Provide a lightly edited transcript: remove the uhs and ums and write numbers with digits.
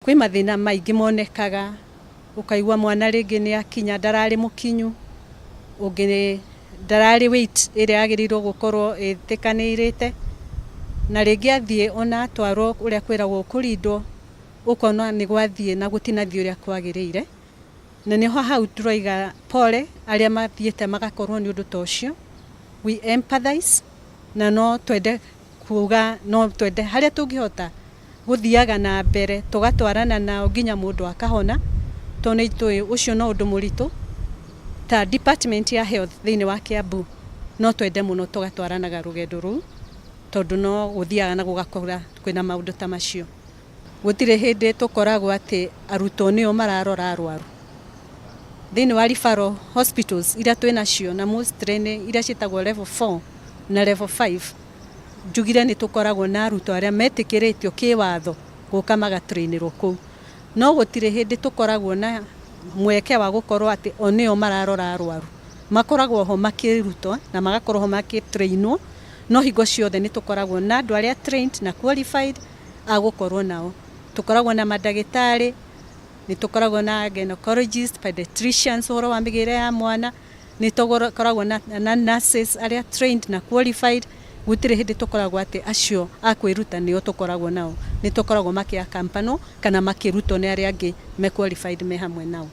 Kwi mathina maingi monekaga, ukaigua mwana ringi ni akinya ndarari mukinyu, ungi ndarari weight iria agirirwo gukorwo itikanirite, na ringi athie ona atwarwo uria kwiragwo kurindwo, ukona ni gwathie na gutinathie uria kwagirire, na niho hau turoiga pole aria mathiete magakorwo ni undu tocio. We empathize, na no twende kuga no twende haria tungihota guthiaga na mbere tugatwarana nao nginya mundu akahona, toni itui ucio no undu muritu ta department ya health thiini wa Kiambu no twende muno tugatwaranaga rugendo ruu, tondu no guthiaga na gugakora kwina maundu ta macio. Gutire hindi tukoragwo ati arutwo nio mararora arwaru thiini wa referral hospitals iria twinacio, na mostly ni iria citagwo level 4 na level 5. Njugire ni tukoragwo na arutwo aria metikiritio kiwatho guka magatrainirwo kuu, no gutire hindi tukoragwo na mweke wa gukorwo ati onio mararora arwaru. Makoragwo ho makirutwo na magakorwo ho makitrainwo, no hingo ciothe ni tukoragwo na andu aria trained na qualified agukorwo nao. Tukoragwo na madagitari, ni tukoragwo na gynecologist, pediatricians horo wa migire ya mwana, ni tukoragwo na nurses aria trained na qualified. Gutire hindi tukoragwo ati acio akwiruta nio tukoragwo nao, ni tukoragwo makia kampano kana makirutwo ni aria angi me qualified me hamwe nao.